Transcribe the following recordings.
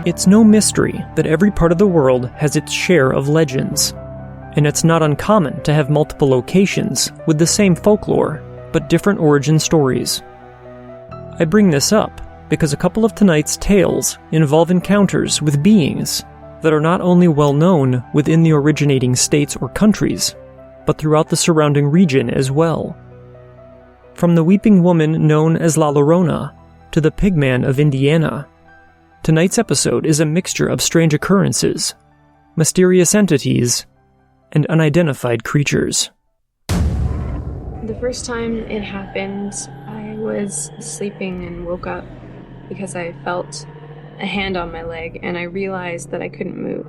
It's no mystery that every part of the world has its share of legends, and it's not uncommon to have multiple locations with the same folklore, but different origin stories. I bring this up because a couple of tonight's tales involve encounters with beings that are not only well known within the originating states or countries, but throughout the surrounding region as well. From the weeping woman known as La Llorona to the Pigman of Indiana, tonight's episode is a mixture of strange occurrences, mysterious entities, and unidentified creatures. The first time it happened, I was sleeping and woke up because I felt a hand on my leg and I realized that I couldn't move.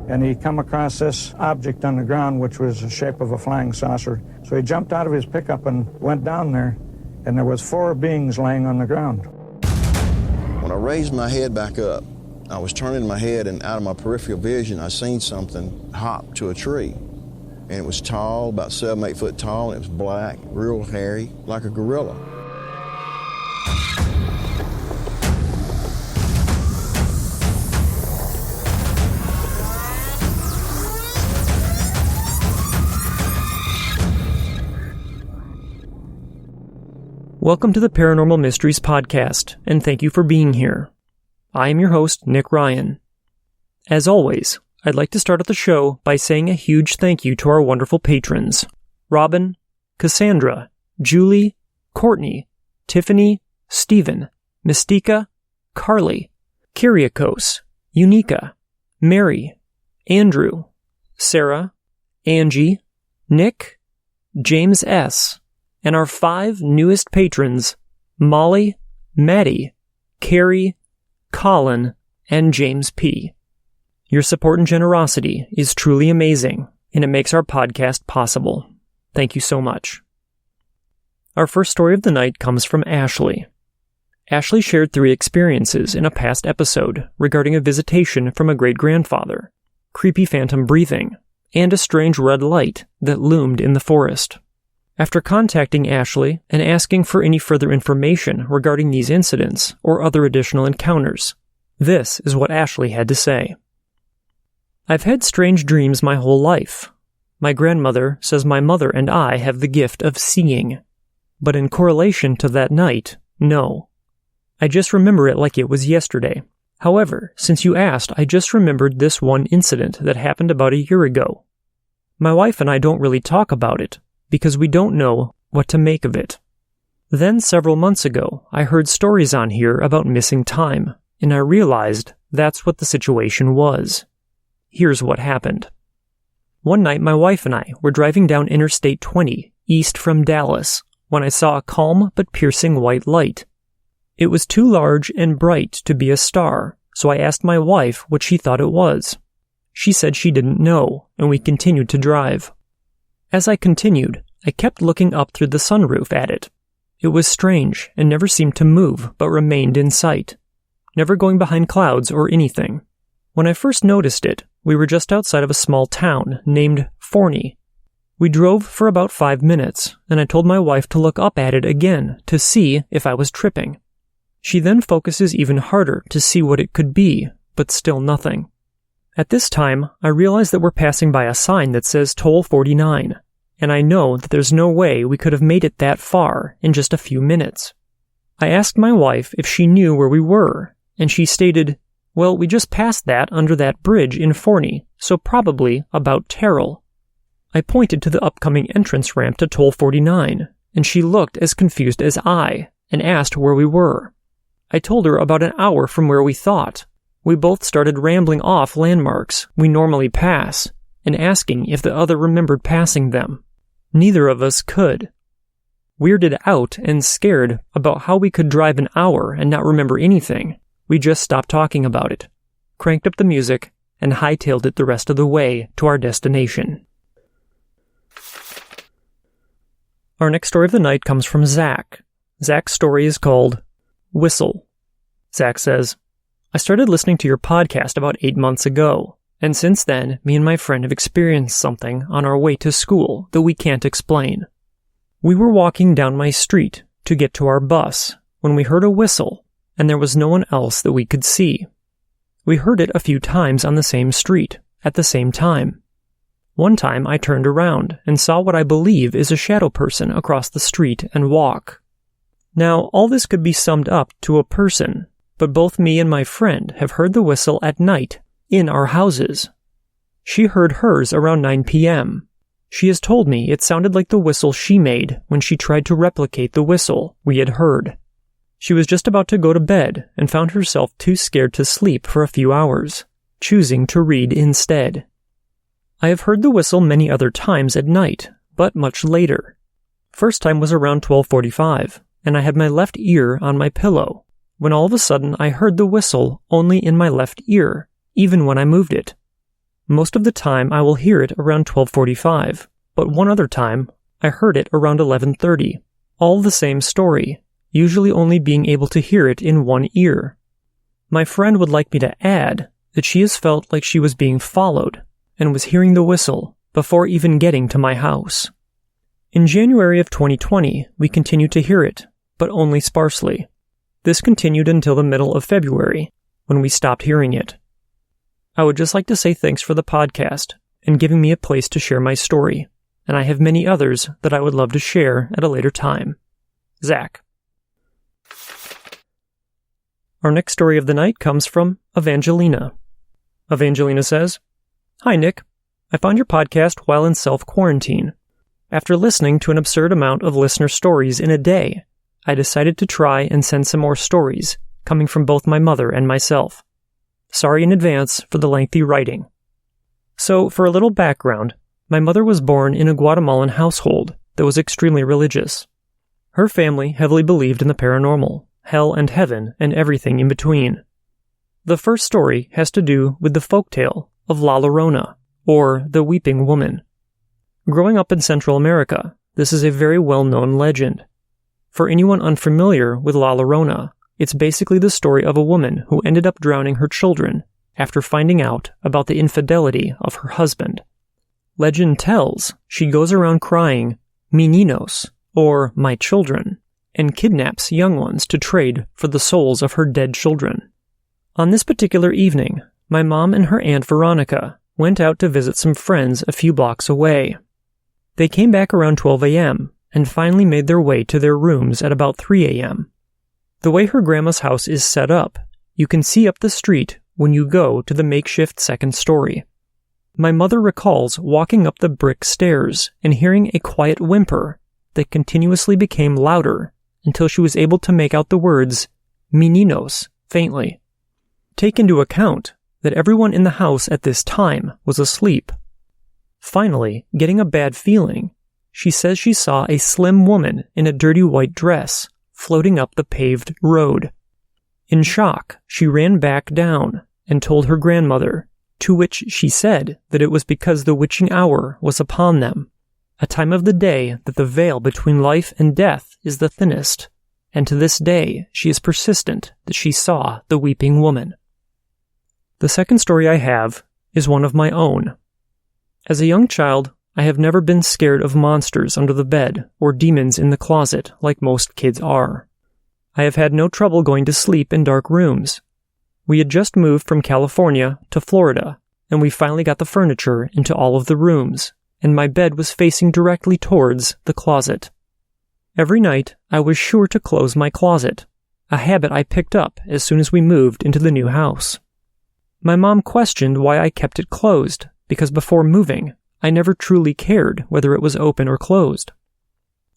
And he come across this object on the ground which was the shape of a flying saucer. So he jumped out of his pickup and went down there, and there was 4 beings laying on the ground. When I raised my head back up, I was turning my head, and out of my peripheral vision, I seen something hop to a tree. And it was tall, about 7-8 foot tall, and it was black, real hairy, like a gorilla. Welcome to the Paranormal Mysteries Podcast, and thank you for being here. I am your host, Nick Ryan. As always, I'd like to start out the show by saying a huge thank you to our wonderful patrons, Robin, Cassandra, Juli, Kortnie, Tiffany, Stephen, Mystica, Carley, Kyriakos, Euknecka, Mary, Andrew, Sarah, Angie, Nick, James S., and our 5 newest patrons, Moly, Mattie, Kerrie, Collin, and James P. Your support and generosity is truly amazing, and it makes our podcast possible. Thank you so much. Our first story of the night comes from Ashley. Ashley shared 3 experiences in a past episode regarding a visitation from a great-grandfather, creepy phantom breathing, and a strange red light that loomed in the forest. After contacting Ashley and asking for any further information regarding these incidents or other additional encounters, this is what Ashley had to say. I've had strange dreams my whole life. My grandmother says my mother and I have the gift of seeing. But in correlation to that night, no. I just remember it like it was yesterday. However, since you asked, I just remembered this one incident that happened about a year ago. My wife and I don't really talk about it, because we don't know what to make of it. Then several months ago, I heard stories on here about missing time, and I realized that's what the situation was. Here's what happened. One night my wife and I were driving down Interstate 20, east from Dallas, when I saw a calm but piercing white light. It was too large and bright to be a star, so I asked my wife what she thought it was. She said she didn't know, and we continued to drive. As I continued, I kept looking up through the sunroof at it. It was strange and never seemed to move but remained in sight, never going behind clouds or anything. When I first noticed it, we were just outside of a small town named Kortnie. We drove for about 5 minutes, and I told my wife to look up at it again to see if I was tripping. She then focuses even harder to see what it could be, but still nothing. At this time, I realize that we're passing by a sign that says Toll 49, and I know that there's no way we could have made it that far in just a few minutes. I asked my wife if she knew where we were, and she stated, well, we just passed that under that bridge in Kortnie, so probably about Terrell. I pointed to the upcoming entrance ramp to Toll 49, and she looked as confused as I, and asked where we were. I told her about an hour from where we thought. We both started rambling off landmarks we normally pass, and asking if the other remembered passing them. Neither of us could. Weirded out and scared about how we could drive an hour and not remember anything, we just stopped talking about it, cranked up the music, and hightailed it the rest of the way to our destination. Our next story of the night comes from Zach. Zach's story is called Whistle. Zach says, I started listening to your podcast about 8 months ago, and since then, me and my friend have experienced something on our way to school that we can't explain. We were walking down my street to get to our bus when we heard a whistle, and there was no one else that we could see. We heard it a few times on the same street, at the same time. One time I turned around and saw what I believe is a shadow person across the street and walk. Now, all this could be summed up to a person, but both me and my friend have heard the whistle at night, in our houses. She heard hers around 9 p.m. She has told me it sounded like the whistle she made when she tried to replicate the whistle we had heard. She was just about to go to bed and found herself too scared to sleep for a few hours, choosing to read instead. I have heard the whistle many other times at night, but much later. First time was around 12:45, and I had my left ear on my pillow, when all of a sudden I heard the whistle only in my left ear, even when I moved it. Most of the time I will hear it around 12:45, but one other time I heard it around 11:30. All the same story, usually only being able to hear it in one ear. My friend would like me to add that she has felt like she was being followed and was hearing the whistle before even getting to my house. In January of 2020, we continued to hear it, but only sparsely. This continued until the middle of February, when we stopped hearing it. I would just like to say thanks for the podcast and giving me a place to share my story, and I have many others that I would love to share at a later time. Zach. Our next story of the night comes from Evangelina. Evangelina says, "Hi, Nick. I found your podcast while in self-quarantine. After listening to an absurd amount of listener stories in a day, I decided to try and send some more stories, coming from both my mother and myself. Sorry in advance for the lengthy writing. So, for a little background, my mother was born in a Guatemalan household that was extremely religious. Her family heavily believed in the paranormal, hell and heaven, and everything in between. The first story has to do with the folktale of La Llorona, or the Weeping Woman. Growing up in Central America, this is a very well-known legend. For anyone unfamiliar with La Llorona, it's basically the story of a woman who ended up drowning her children after finding out about the infidelity of her husband. Legend tells she goes around crying, "Mi niños," or "my children," and kidnaps young ones to trade for the souls of her dead children. On this particular evening, my mom and her aunt Veronica went out to visit some friends a few blocks away. They came back around 12 a.m. and finally made their way to their rooms at about 3 a.m. The way her grandma's house is set up, you can see up the street when you go to the makeshift second story. My mother recalls walking up the brick stairs and hearing a quiet whimper that continuously became louder until she was able to make out the words, "Mi niños," faintly. Take into account that everyone in the house at this time was asleep. Finally, getting a bad feeling, she says she saw a slim woman in a dirty white dress floating up the paved road. In shock, she ran back down and told her grandmother, to which she said that it was because the witching hour was upon them, a time of the day that the veil between life and death is the thinnest, and to this day she is persistent that she saw the weeping woman. The second story I have is one of my own. As a young child, I have never been scared of monsters under the bed or demons in the closet like most kids are. I have had no trouble going to sleep in dark rooms. We had just moved from California to Florida, and we finally got the furniture into all of the rooms, and my bed was facing directly towards the closet. Every night, I was sure to close my closet, a habit I picked up as soon as we moved into the new house. My mom questioned why I kept it closed, because before moving, I never truly cared whether it was open or closed.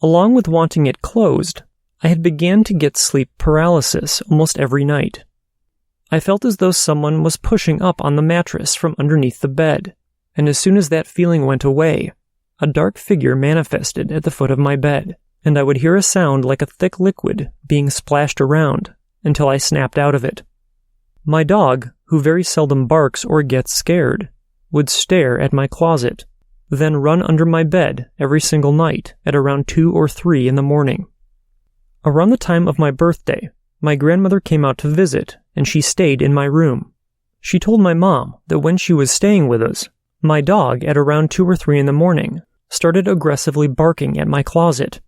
Along with wanting it closed, I had began to get sleep paralysis almost every night. I felt as though someone was pushing up on the mattress from underneath the bed, and as soon as that feeling went away, a dark figure manifested at the foot of my bed, and I would hear a sound like a thick liquid being splashed around until I snapped out of it. My dog, who very seldom barks or gets scared, would stare at my closet, then run under my bed every single night at around 2 or 3 in the morning. Around the time of my birthday, my grandmother came out to visit, and she stayed in my room. She told my mom that when she was staying with us, my dog at around 2 or 3 in the morning started aggressively barking at my closet,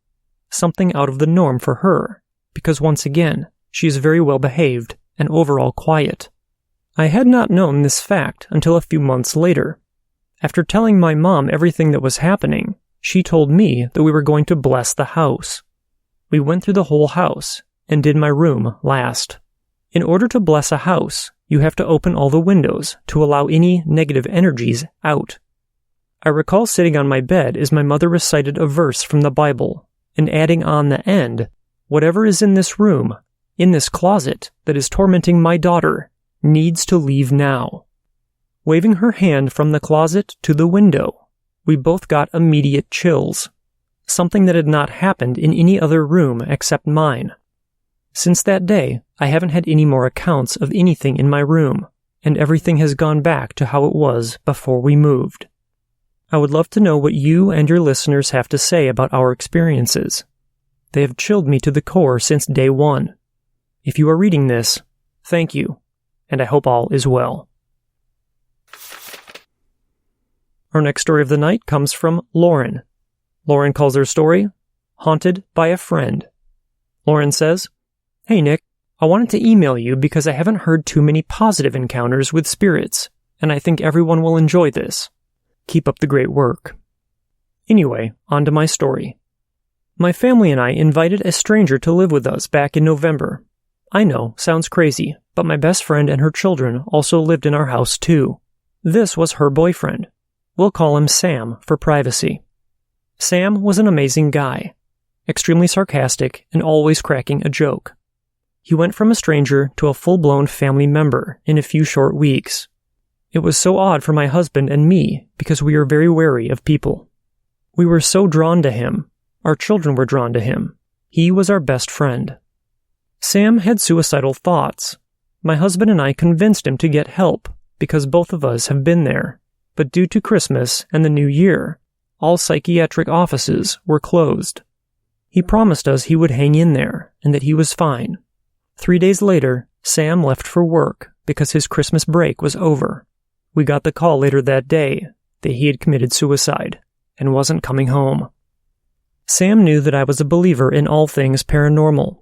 something out of the norm for her, because once again, She is very well behaved and overall quiet. I had not known this fact until a few months later. After telling my mom everything that was happening, she told me that we were going to bless the house. We went through the whole house and did my room last. In order to bless a house, you have to open all the windows to allow any negative energies out. I recall sitting on my bed as my mother recited a verse from the Bible and adding on the end, "Whatever is in this room, in this closet that is tormenting my daughter, needs to leave now." Waving her hand from the closet to the window, we both got immediate chills, something that had not happened in any other room except mine. Since that day, I haven't had any more accounts of anything in my room, and everything has gone back to how it was before we moved. I would love to know what you and your listeners have to say about our experiences. They have chilled me to the core since day one. If you are reading this, thank you, and I hope all is well. Our next story of the night comes from Lauren. Lauren calls her story, Haunted by a Friend. Lauren says, "Hey Nick, I wanted to email you because I haven't heard too many positive encounters with spirits, and I think everyone will enjoy this. Keep up the great work." Anyway, on to my story. My family and I invited a stranger to live with us back in November. I know, sounds crazy, but my best friend and her children also lived in our house too. This was her boyfriend. We'll call him Sam for privacy. Sam was an amazing guy, extremely sarcastic and always cracking a joke. He went from a stranger to a full-blown family member in a few short weeks. It was so odd for my husband and me because we are very wary of people. We were so drawn to him. Our children were drawn to him. He was our best friend. Sam had suicidal thoughts. My husband and I convinced him to get help because both of us have been there. But due to Christmas and the New Year, all psychiatric offices were closed. He promised us he would hang in there and that he was fine. 3 days later, Sam left for work because his Christmas break was over. We got the call later that day that he had committed suicide and wasn't coming home. Sam knew that I was a believer in all things paranormal.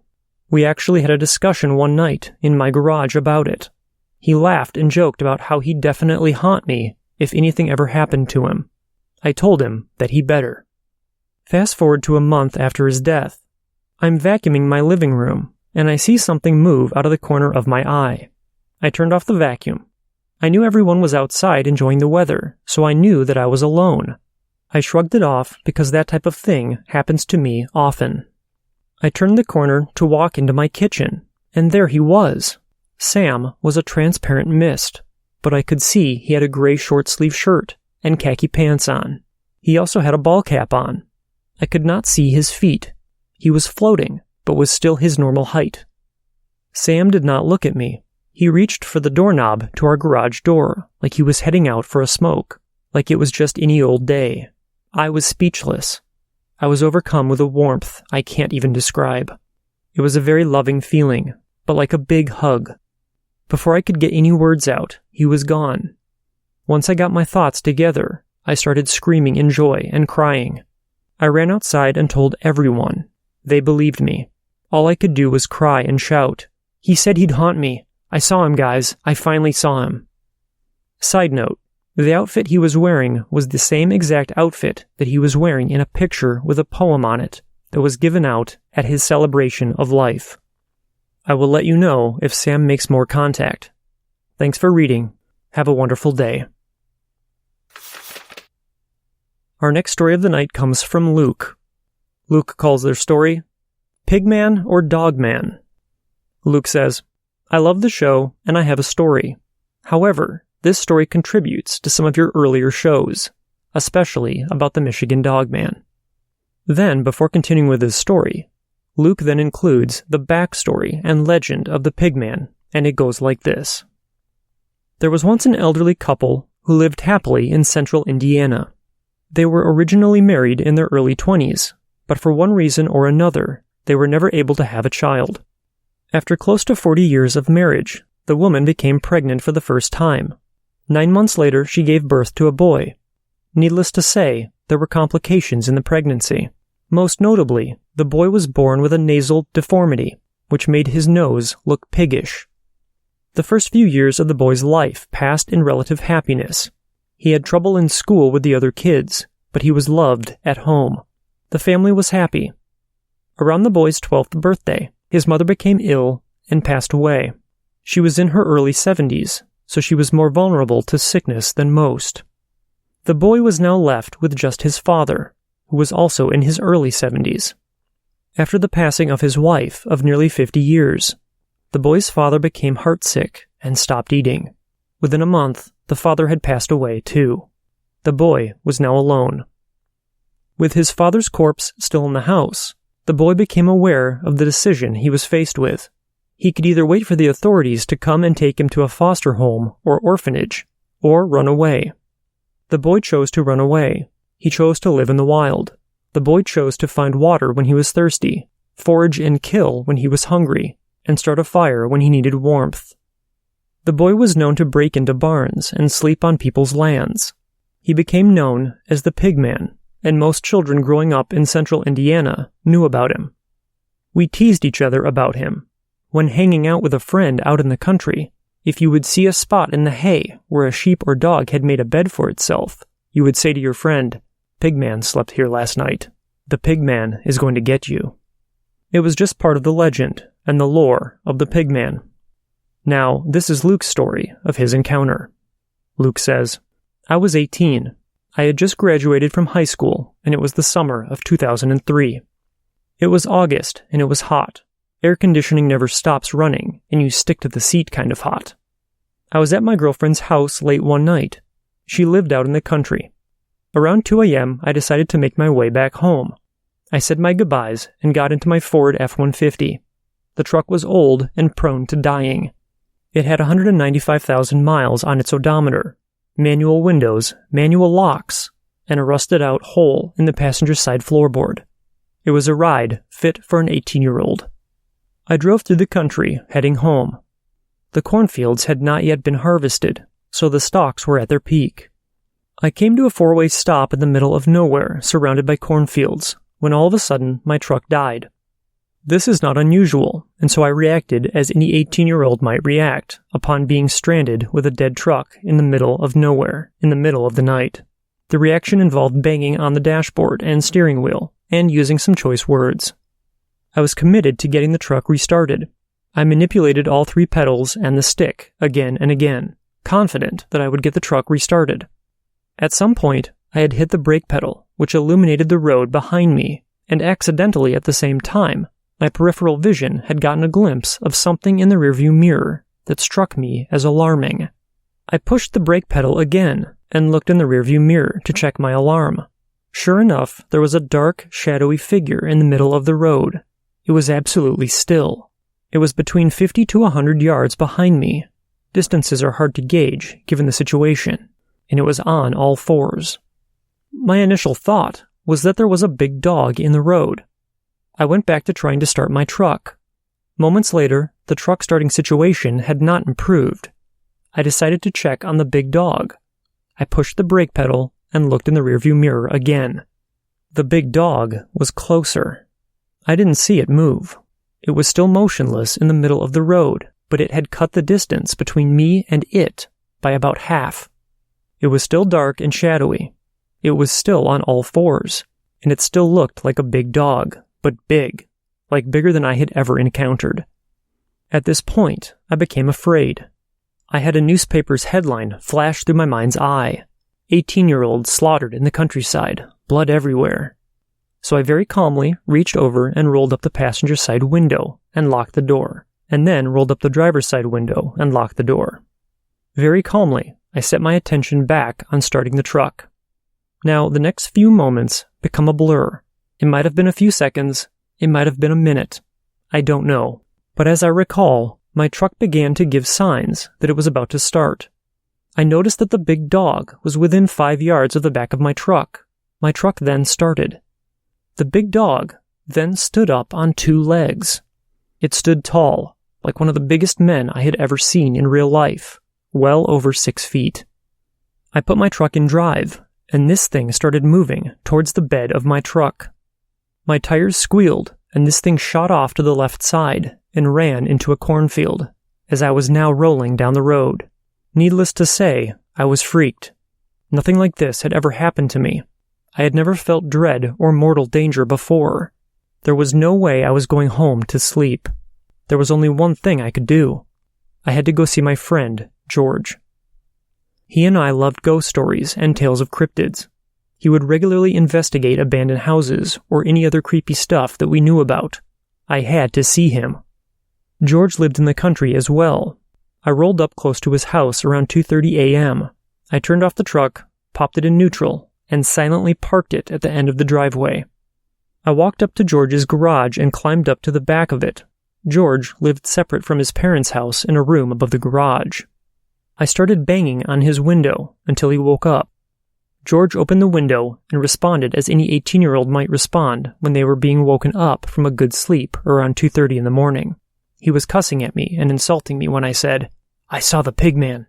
We actually had a discussion one night in my garage about it. He laughed and joked about how he'd definitely haunt me if anything ever happened to him. I told him that he better. Fast forward to a month after his death. I'm vacuuming my living room, and I see something move out of the corner of my eye. I turned off the vacuum. I knew everyone was outside enjoying the weather, so I knew that I was alone. I shrugged it off because that type of thing happens to me often. I turned the corner to walk into my kitchen, and there he was. Sam was a transparent mist, but I could see he had a gray short-sleeve shirt and khaki pants on. He also had a ball cap on. I could not see his feet. He was floating, but was still his normal height. Sam did not look at me. He reached for the doorknob to our garage door, like he was heading out for a smoke, like it was just any old day. I was speechless. I was overcome with a warmth I can't even describe. It was a very loving feeling, but like a big hug. Before I could get any words out, he was gone. Once I got my thoughts together, I started screaming in joy and crying. I ran outside and told everyone. They believed me. All I could do was cry and shout, "He said he'd haunt me. I saw him, guys. I finally saw him." Side note, the outfit he was wearing was the same exact outfit that he was wearing in a picture with a poem on it that was given out at his celebration of life. I will let you know if Sam makes more contact. Thanks for reading. Have a wonderful day. Our next story of the night comes from Luke. Luke calls their story, Pigman or Dogman. Luke says, "I love the show and I have a story. However, this story contributes to some of your earlier shows, especially about the Michigan Dogman." Then, before continuing with his story, Luke then includes the backstory and legend of the Pigman, and it goes like this. There was once an elderly couple who lived happily in central Indiana. They were originally married in their early 20s, but for one reason or another, they were never able to have a child. After close to 40 years of marriage, the woman became pregnant for the first time. 9 months later, she gave birth to a boy. Needless to say, there were complications in the pregnancy. Most notably, the boy was born with a nasal deformity, which made his nose look piggish. The first few years of the boy's life passed in relative happiness. He had trouble in school with the other kids, but he was loved at home. The family was happy. Around the boy's 12th birthday, his mother became ill and passed away. She was in her early 70s, so she was more vulnerable to sickness than most. The boy was now left with just his father, who was also in his early 70s. After the passing of his wife of nearly 50 years, the boy's father became heartsick and stopped eating. Within a month, the father had passed away too. The boy was now alone. With his father's corpse still in the house, the boy became aware of the decision he was faced with. He could either wait for the authorities to come and take him to a foster home or orphanage, or run away. The boy chose to run away. He chose to live in the wild. The boy chose to find water when he was thirsty, forage and kill when he was hungry, and start a fire when he needed warmth. The boy was known to break into barns and sleep on people's lands. He became known as the Pigman, and most children growing up in central Indiana knew about him. We teased each other about him. When hanging out with a friend out in the country, if you would see a spot in the hay where a sheep or dog had made a bed for itself, you would say to your friend, "Pigman slept here last night. The Pigman is going to get you." It was just part of the legend and the lore of the Pigman. Now, this is Luke's story of his encounter. Luke says, "I was 18. I had just graduated from high school, and it was the summer of 2003. It was August, and it was hot. Air conditioning never stops running, and you stick to the seat kind of hot. I was at my girlfriend's house late one night. She lived out in the country. Around 2 a.m., I decided to make my way back home. I said my goodbyes and got into my Ford F-150. The truck was old and prone to dying. It had 195,000 miles on its odometer, manual windows, manual locks, and a rusted-out hole in the passenger side floorboard. It was a ride fit for an 18-year-old. I drove through the country, heading home. The cornfields had not yet been harvested, so the stalks were at their peak. I came to a four-way stop in the middle of nowhere, surrounded by cornfields, when all of a sudden my truck died. This is not unusual, and so I reacted as any 18-year-old might react upon being stranded with a dead truck in the middle of nowhere, in the middle of the night. The reaction involved banging on the dashboard and steering wheel, and using some choice words. I was committed to getting the truck restarted. I manipulated all 3 pedals and the stick again and again, confident that I would get the truck restarted. At some point, I had hit the brake pedal, which illuminated the road behind me, and accidentally at the same time, my peripheral vision had gotten a glimpse of something in the rearview mirror that struck me as alarming. I pushed the brake pedal again and looked in the rearview mirror to check my alarm. Sure enough, there was a dark, shadowy figure in the middle of the road. It was absolutely still. It was between 50 to 100 yards behind me. Distances are hard to gauge, given the situation, and it was on all fours. My initial thought was that there was a big dog in the road. I went back to trying to start my truck. Moments later, the truck starting situation had not improved. I decided to check on the big dog. I pushed the brake pedal and looked in the rearview mirror again. The big dog was closer. I didn't see it move. It was still motionless in the middle of the road, but it had cut the distance between me and it by about half. It was still dark and shadowy. It was still on all fours, and it still looked like a big dog, but big, like bigger than I had ever encountered. At this point, I became afraid. I had a newspaper's headline flash through my mind's eye. 18-year-old slaughtered in the countryside, blood everywhere. So I very calmly reached over and rolled up the passenger side window and locked the door, and then rolled up the driver's side window and locked the door. Very calmly, I set my attention back on starting the truck. Now, the next few moments become a blur. It might have been a few seconds, it might have been a minute. I don't know. But as I recall, my truck began to give signs that it was about to start. I noticed that the big dog was within 5 yards of the back of my truck. My truck then started. The big dog then stood up on 2 legs. It stood tall, like one of the biggest men I had ever seen in real life, well over 6 feet. I put my truck in drive, and this thing started moving towards the bed of my truck. My tires squealed and this thing shot off to the left side and ran into a cornfield as I was now rolling down the road. Needless to say, I was freaked. Nothing like this had ever happened to me. I had never felt dread or mortal danger before. There was no way I was going home to sleep. There was only one thing I could do. I had to go see my friend, George. He and I loved ghost stories and tales of cryptids. He would regularly investigate abandoned houses or any other creepy stuff that we knew about. I had to see him. George lived in the country as well. I rolled up close to his house around 2:30 a.m. I turned off the truck, popped it in neutral, and silently parked it at the end of the driveway. I walked up to George's garage and climbed up to the back of it. George lived separate from his parents' house in a room above the garage. I started banging on his window until he woke up. George opened the window and responded as any 18-year-old might respond when they were being woken up from a good sleep around 2:30 in the morning. He was cussing at me and insulting me when I said, "I saw the Pigman."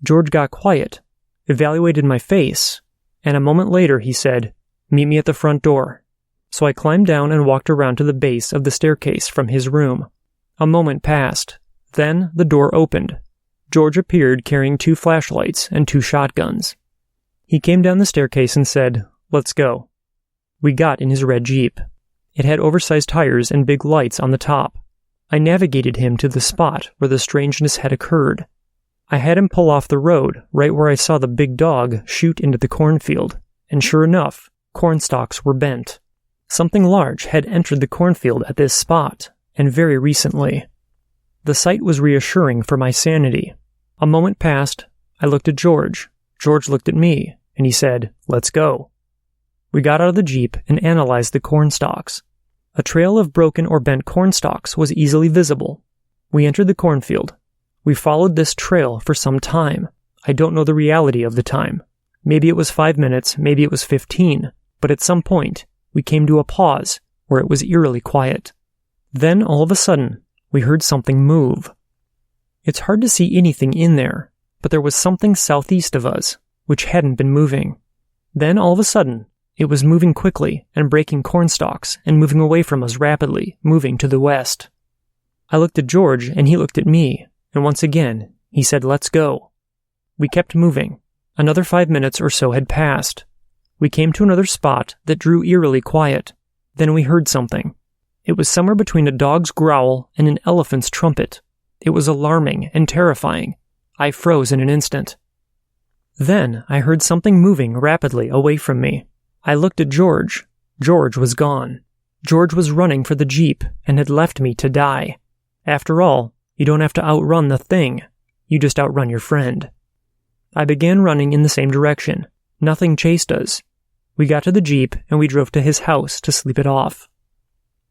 George got quiet, evaluated my face, and a moment later he said, "Meet me at the front door." So I climbed down and walked around to the base of the staircase from his room. A moment passed. Then the door opened. George appeared carrying 2 flashlights and 2 shotguns. He came down the staircase and said, "Let's go." We got in his red Jeep. It had oversized tires and big lights on the top. I navigated him to the spot where the strangeness had occurred. I had him pull off the road right where I saw the big dog shoot into the cornfield, and sure enough, corn stalks were bent. Something large had entered the cornfield at this spot, and very recently. The sight was reassuring for my sanity. A moment passed. I looked at George. George looked at me, and he said, "Let's go." We got out of the Jeep and analyzed the corn stalks. A trail of broken or bent corn stalks was easily visible. We entered the cornfield. We followed this trail for some time. I don't know the reality of the time. Maybe it was 5 minutes, maybe it was 15, but at some point, we came to a pause where it was eerily quiet. Then, all of a sudden, we heard something move. It's hard to see anything in there, but there was something southeast of us, which hadn't been moving. Then, all of a sudden, it was moving quickly and breaking corn stalks and moving away from us rapidly, moving to the west. I looked at George and he looked at me, and once again, he said, "Let's go." We kept moving. Another 5 minutes or so had passed. We came to another spot that drew eerily quiet. Then we heard something. It was somewhere between a dog's growl and an elephant's trumpet. It was alarming and terrifying. I froze in an instant. Then I heard something moving rapidly away from me. I looked at George. George was gone. George was running for the Jeep and had left me to die. After all, you don't have to outrun the thing. You just outrun your friend. I began running in the same direction. Nothing chased us. We got to the Jeep and we drove to his house to sleep it off.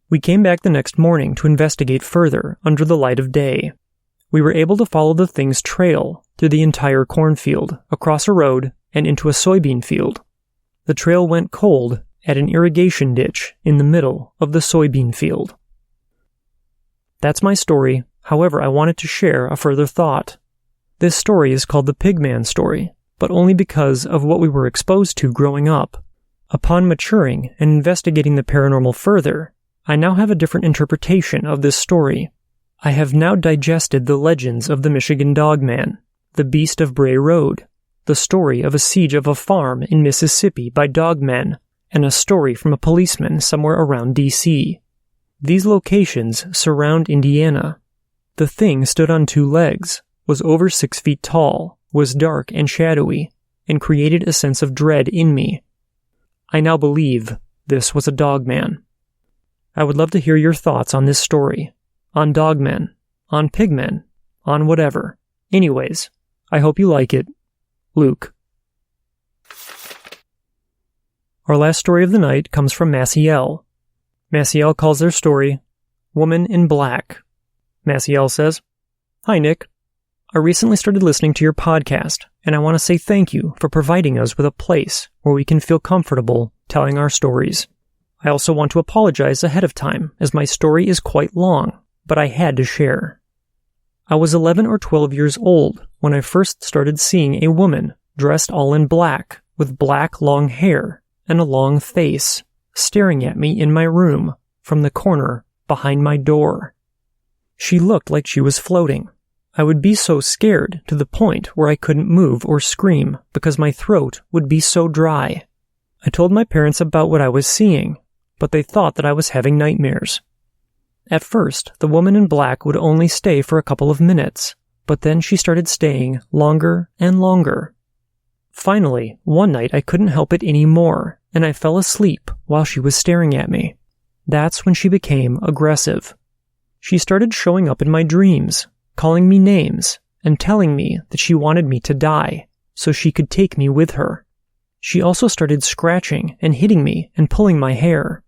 We came back the next morning to investigate further under the light of day. We were able to follow the thing's trail through the entire cornfield, across a road, and into a soybean field. The trail went cold at an irrigation ditch in the middle of the soybean field. That's my story. However, I wanted to share a further thought. This story is called the Pigman story, but only because of what we were exposed to growing up. Upon maturing and investigating the paranormal further, I now have a different interpretation of this story. I have now digested the legends of the Michigan Dogman, the Beast of Bray Road, the story of a siege of a farm in Mississippi by dogmen, and a story from a policeman somewhere around D.C. These locations surround Indiana. The thing stood on 2 legs, was over 6 feet tall, was dark and shadowy, and created a sense of dread in me. I now believe this was a dogman. I would love to hear your thoughts on this story, on dogmen, on pigmen, on whatever. Anyways, I hope you like it. Luke. Our last story of the night comes from Maciel. Maciel calls their story, Woman in Black. Maciel says, "Hi, Nick. I recently started listening to your podcast, and I want to say thank you for providing us with a place where we can feel comfortable telling our stories. I also want to apologize ahead of time, as my story is quite long, but I had to share. I was 11 or 12 years old when I first started seeing a woman dressed all in black, with black long hair and a long face, staring at me in my room from the corner behind my door. She looked like she was floating. I would be so scared to the point where I couldn't move or scream because my throat would be so dry. I told my parents about what I was seeing, but they thought that I was having nightmares. At first, the woman in black would only stay for a couple of minutes, but then she started staying longer and longer. Finally, one night I couldn't help it anymore, and I fell asleep while she was staring at me. That's when she became aggressive. She started showing up in my dreams, calling me names, and telling me that she wanted me to die so she could take me with her. She also started scratching and hitting me and pulling my hair.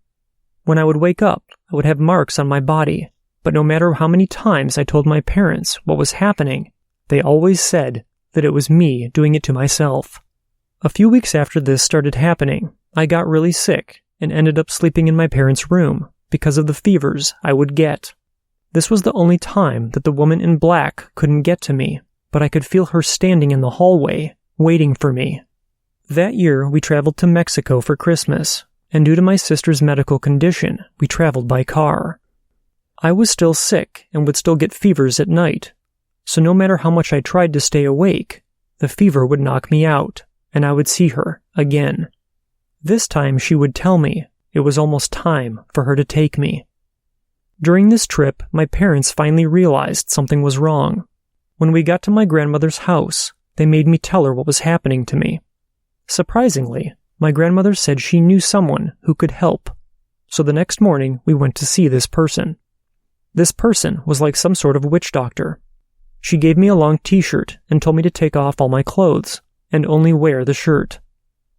When I would wake up, I would have marks on my body, but no matter how many times I told my parents what was happening, they always said that it was me doing it to myself. A few weeks after this started happening, I got really sick and ended up sleeping in my parents' room because of the fevers I would get. This was the only time that the woman in black couldn't get to me, but I could feel her standing in the hallway, waiting for me. That year, we traveled to Mexico for Christmas, and due to my sister's medical condition, we traveled by car. I was still sick and would still get fevers at night, so no matter how much I tried to stay awake, the fever would knock me out, and I would see her again. This time she would tell me it was almost time for her to take me. During this trip, my parents finally realized something was wrong. When we got to my grandmother's house, they made me tell her what was happening to me. Surprisingly, my grandmother said she knew someone who could help, so the next morning we went to see this person. This person was like some sort of witch doctor. She gave me a long t-shirt and told me to take off all my clothes and only wear the shirt.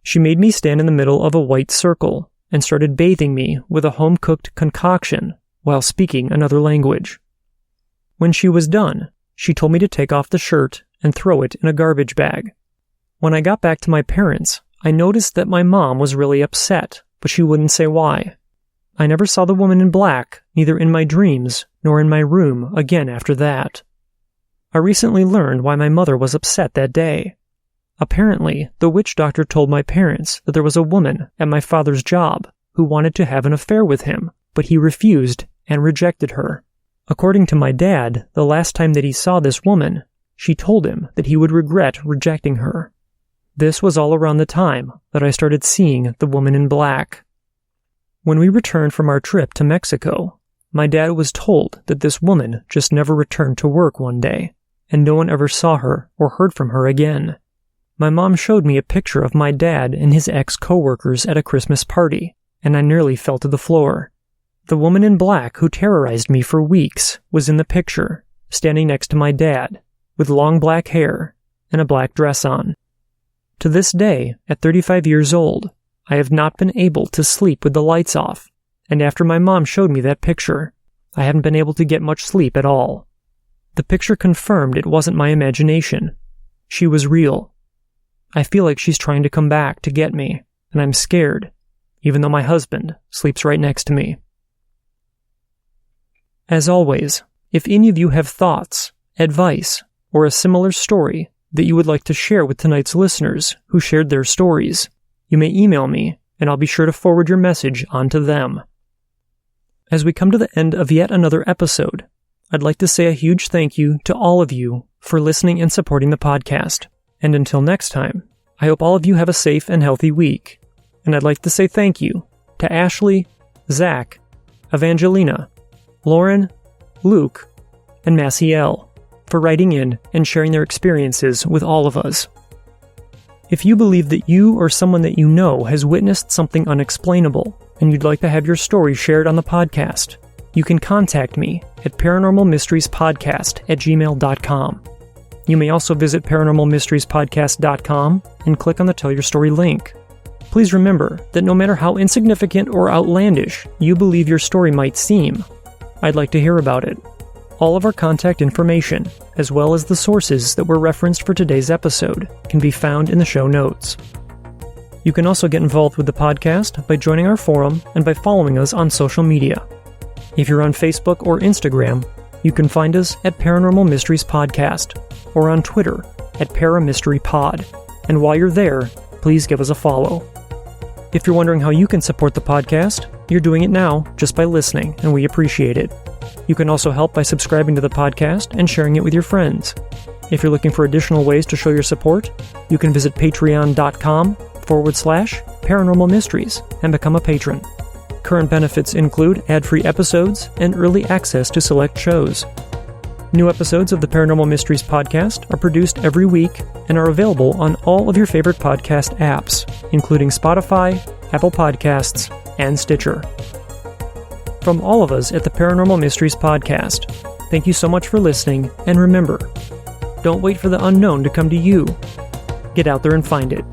She made me stand in the middle of a white circle and started bathing me with a home-cooked concoction while speaking another language. When she was done, she told me to take off the shirt and throw it in a garbage bag. When I got back to my parents, I noticed that my mom was really upset, but she wouldn't say why. I never saw the woman in black, neither in my dreams nor in my room again after that. I recently learned why my mother was upset that day. Apparently, the witch doctor told my parents that there was a woman at my father's job who wanted to have an affair with him, but he refused and rejected her. According to my dad, the last time that he saw this woman, she told him that he would regret rejecting her. This was all around the time that I started seeing the woman in black. When we returned from our trip to Mexico, my dad was told that this woman just never returned to work one day, and no one ever saw her or heard from her again. My mom showed me a picture of my dad and his ex-coworkers at a Christmas party, and I nearly fell to the floor. The woman in black who terrorized me for weeks was in the picture, standing next to my dad, with long black hair and a black dress on. To this day, at 35 years old, I have not been able to sleep with the lights off, and after my mom showed me that picture, I haven't been able to get much sleep at all. The picture confirmed it wasn't my imagination. She was real. I feel like she's trying to come back to get me, and I'm scared, even though my husband sleeps right next to me. As always, if any of you have thoughts, advice, or a similar story that you would like to share with tonight's listeners who shared their stories, you may email me, and I'll be sure to forward your message on to them. As we come to the end of yet another episode, I'd like to say a huge thank you to all of you for listening and supporting the podcast. And until next time, I hope all of you have a safe and healthy week. And I'd like to say thank you to Ashley, Zach, Evangelina, Lauren, Luke, and Maciel for writing in and sharing their experiences with all of us. If you believe that you or someone that you know has witnessed something unexplainable and you'd like to have your story shared on the podcast, you can contact me at paranormalmysteriespodcast@gmail.com. You may also visit paranormalmysteriespodcast.com and click on the Tell Your Story link. Please remember that no matter how insignificant or outlandish you believe your story might seem, I'd like to hear about it. All of our contact information, as well as the sources that were referenced for today's episode, can be found in the show notes. You can also get involved with the podcast by joining our forum and by following us on social media. If you're on Facebook or Instagram, you can find us at Paranormal Mysteries Podcast, or on Twitter at ParaMysteryPod. And while you're there, please give us a follow. If you're wondering how you can support the podcast, You're doing it now just by listening, and we appreciate it. You can also help by subscribing to the podcast and sharing it with your friends. If you're looking for additional ways to show your support, you can visit patreon.com/paranormal mysteries and become a patron. Current benefits include ad-free episodes and early access to select shows. New episodes of the Paranormal Mysteries podcast are produced every week and are available on all of your favorite podcast apps, including Spotify, Apple Podcasts, and Stitcher. From all of us at the Paranormal Mysteries podcast, thank you so much for listening, and remember, don't wait for the unknown to come to you. Get out there and find it.